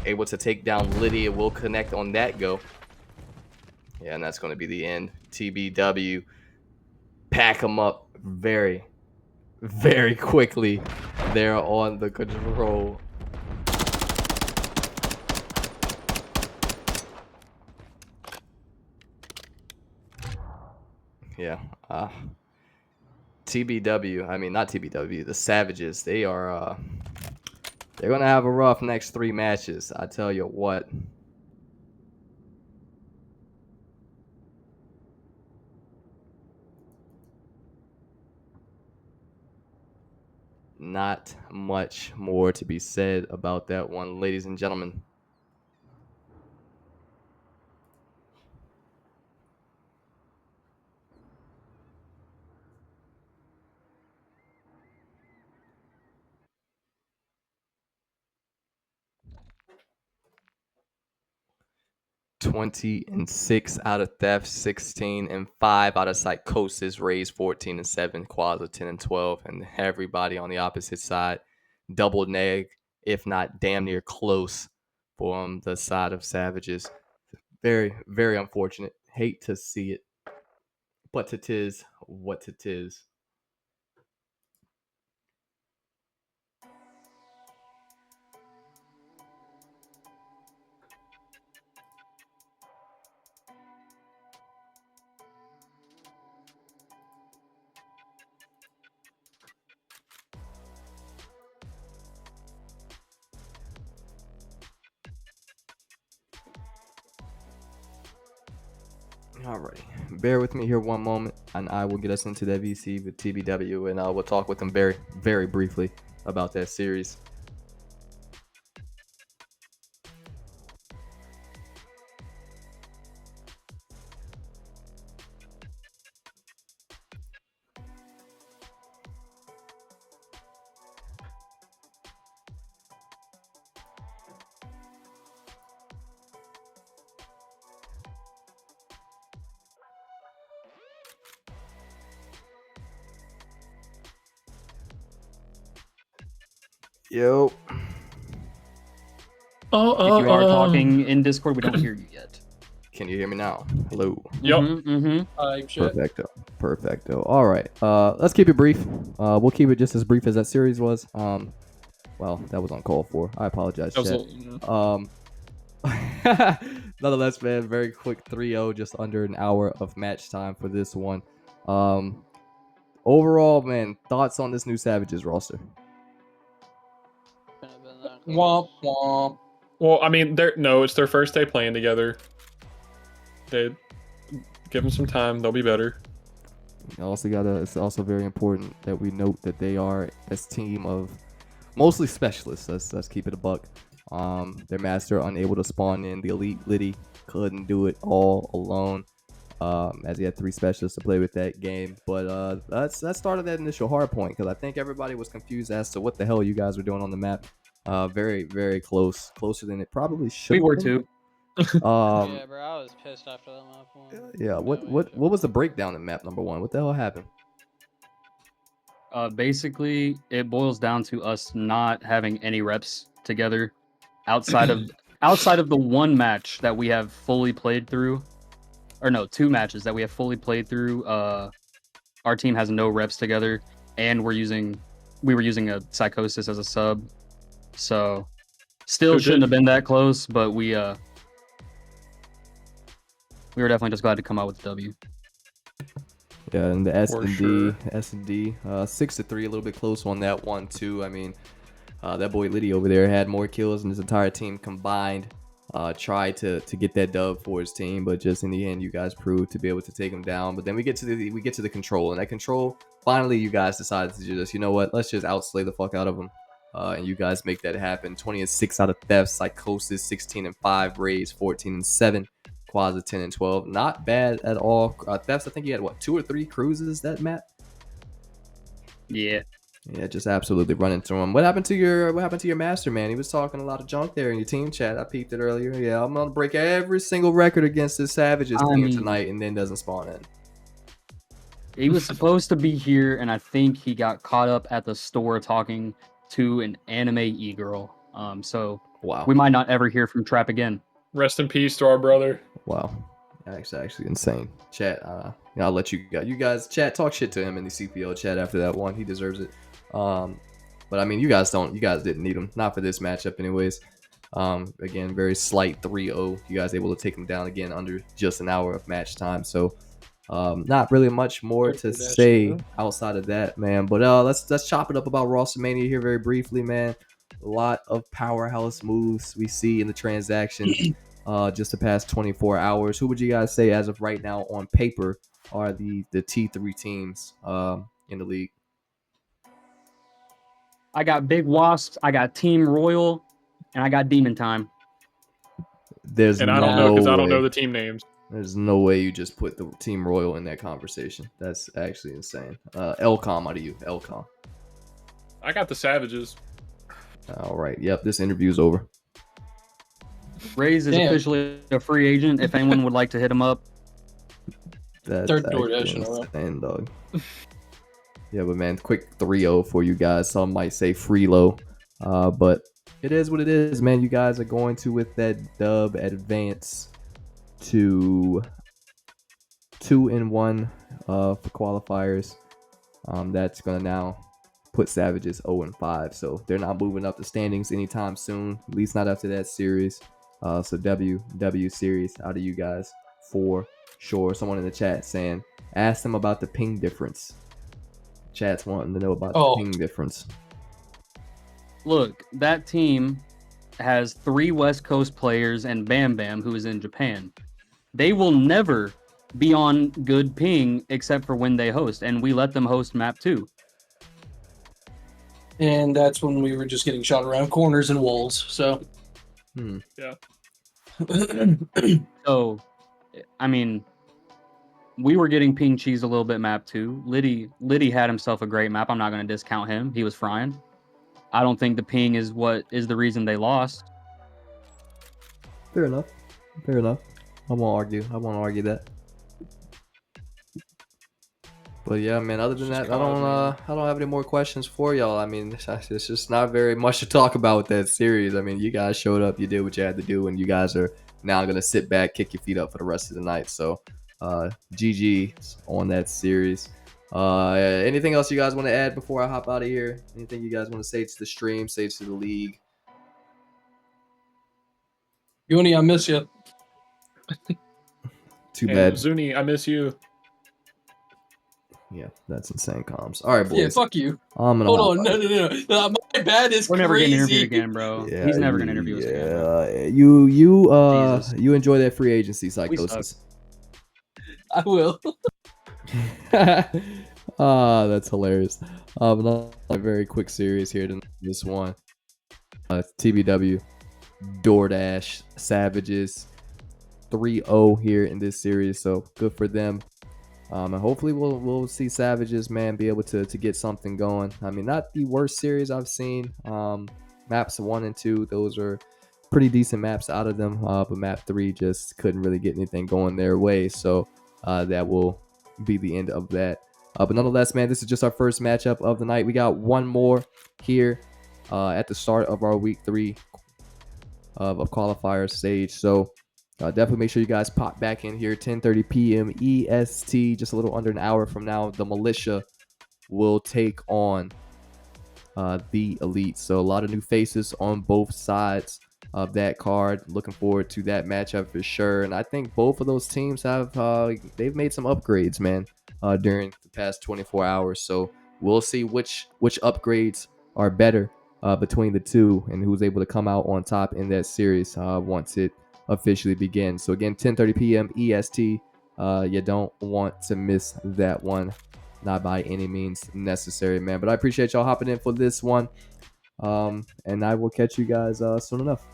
Speaker 1: Able to take down Lydia. Will connect on that go. Yeah, and that's going to be the end. TBW. Pack them up very, very quickly. They're on the control. Yeah. TBW, I mean not TBW, the Savages, they are they're gonna have a rough next 3 matches. I tell you what. Not much more to be said about that one, ladies and gentlemen. (20-6) out of theft, 16-5 out of psychosis, raised 14-7, Quaza 10-12, and everybody on the opposite side double neg, if not damn near close, from the side of Savages. Very, very unfortunate. Hate to see it, but it is what it is. Alrighty, bear with me here one moment, and I will get us into that VC with TBW, and we'll talk with them very, very briefly about that series. Yo.
Speaker 3: If you are talking in Discord, we don't hear you yet.
Speaker 1: Can you hear me now? Hello.
Speaker 5: Yep. Shit.
Speaker 1: Perfecto. All right. Let's keep it brief. We'll keep it just as brief as that series was. Well, that was uncalled for. I apologize, chat. Nonetheless, man, very quick 3-0, just under an hour of match time for this one. Overall, man, thoughts on this new Savages roster?
Speaker 5: Womp womp. Well, I mean, it's their first day playing together. They give them some time; they'll be better.
Speaker 1: It's also very important that we note that they are a team of mostly specialists. Let's keep it a buck. Their master unable to spawn in. The elite Liddy couldn't do it all alone, as he had 3 specialists to play with that game. But let's start at that initial hard point, because I think everybody was confused as to what the hell you guys were doing on the map. Very, very closer than it probably should.
Speaker 3: We were too.
Speaker 4: Yeah, bro, I was pissed after that map one.
Speaker 1: Yeah. What was the breakdown in map number 1? What the hell happened?
Speaker 3: Basically, it boils down to us not having any reps together outside of the one match that we have fully played through, or no, 2 matches that we have fully played through. Our team has no reps together, and we were using a Psychosis as a sub, so still shouldn't have been that close, but we were definitely just glad to come out with the W.
Speaker 1: Yeah, and the S&D,
Speaker 5: sure.
Speaker 1: 6-3, a little bit close on that one too. I mean, that boy Liddy over there had more kills than his entire team combined. Tried to get that dub for his team, but just in the end, you guys proved to be able to take him down. But then we get to the control, and that control, finally, you guys decided to just, you know what, let's just outslay the fuck out of them. And you guys make that happen. 20-6 out of thefts, Psychosis 16-5, Rays 14-7. Quads 10-12, not bad at all. Thefts, I think you had 2 or 3 cruises that map.
Speaker 3: Yeah,
Speaker 1: just absolutely running through him. What happened to your master, man? He was talking a lot of junk there in your team chat. I peeped it earlier. Yeah, I'm gonna break every single record against this Savages team tonight, and then doesn't spawn in.
Speaker 3: He was supposed to be here, and I think he got caught up at the store talking to an anime e-girl. So
Speaker 1: wow,
Speaker 3: we might not ever hear from Trap again.
Speaker 5: Rest in peace to our brother.
Speaker 1: Wow, that's actually insane. Chat, I'll let you guys chat, talk shit to him in the CPL chat after that one. He deserves it. But I mean, you guys didn't need him, not for this matchup, anyways. Again, very slight 3-0. You guys able to take him down again under just an hour of match time. So, not really much more to say outside of that, man. But let's chop it up about Rostermania here very briefly, man. A lot of powerhouse moves we see in the transactions just the past 24 hours. Who would you guys say, as of right now, on paper, are the T3 teams in the league?
Speaker 3: I got Big Wasps, I got Team Royal, and I got Demon Time.
Speaker 5: I don't know, because I don't know the team names.
Speaker 1: There's no way you just put the Team Royal in that conversation. That's actually insane. Elcom, out of you, Elcom.
Speaker 5: I got the Savages.
Speaker 1: All right. Yep. This interview's over.
Speaker 3: Raze is officially a free agent. If anyone would like to hit him up.
Speaker 1: That's insane, dog. Yeah, but man, quick 3-0 for you guys. Some might say freelo, but it is what it is, man. You guys are going to, with that dub, advance to 2-1 for qualifiers. That's gonna now put Savages 0-5, so they're not moving up the standings anytime soon, at least not after that series. So W series out of you guys for sure. Someone in the chat saying, ask them about the ping difference. Chat's wanting to know about the ping difference.
Speaker 3: Look, that team has 3 West Coast players and Bam Bam, who is in Japan. They will never be on good ping except for when they host, and we let them host map 2.
Speaker 5: And that's when we were just getting shot around corners and walls. So, yeah.
Speaker 3: So, I mean, we were getting ping cheese a little bit map 2. Liddy had himself a great map. I'm not going to discount him. He was frying. I don't think the ping is what is the reason they lost.
Speaker 1: Fair enough. I won't argue that. But yeah, man. Other than
Speaker 2: It's
Speaker 1: that,
Speaker 2: just cause, man.
Speaker 1: I don't have any more questions for y'all. I mean, it's just not very much to talk about with that series. I mean, you guys showed up, you did what you had to do, and you guys are now gonna sit back, kick your feet up for the rest of the night. So, GG on that series. Anything else you guys want to add before I hop out of here? Anything you guys want to say to the stream, say to the league?
Speaker 9: Uni, I miss you.
Speaker 1: Too
Speaker 5: And
Speaker 1: bad.
Speaker 5: Zuni, I miss you.
Speaker 1: Yeah, that's insane comms. All right, boys.
Speaker 9: Yeah, fuck you.
Speaker 1: I'm gonna
Speaker 9: Hold
Speaker 1: hop
Speaker 9: on,
Speaker 1: out.
Speaker 9: no. My bad is
Speaker 3: We're never getting
Speaker 9: crazy.
Speaker 3: interviewed again, bro. He's never gonna interview us again, bro. Jesus.
Speaker 1: You enjoy that free agency
Speaker 3: We suck.
Speaker 1: psychosis.
Speaker 9: I will.
Speaker 1: That's hilarious. But a very quick series here tonight. This one, TBW, DoorDash, Savages, 3-0 here in this series. So good for them. And hopefully we'll see Savages, man, be able to get something going. I mean, not the worst series I've seen. Maps 1 and 2, those are pretty decent maps out of them. But map 3 just couldn't really get anything going their way. So that will be the end of that. But nonetheless, man, this is just our first matchup of the night. We got one more here at the start of our week 3 of qualifier stage. So definitely make sure you guys pop back in here 10:30 p.m. EST, just a little under an hour from now. The Militia will take on the Elite. So a lot of new faces on both sides of that card. Looking forward to that matchup for sure. And I think both of those teams have they've made some upgrades, man, during the past 24 hours. So we'll see which upgrades are better between the two and who's able to come out on top in that series once it officially begins. So again, 10:30 p.m. EST. You don't want to miss that one. Not by any means necessary, man. But I appreciate y'all hopping in for this one. And I will catch you guys soon enough.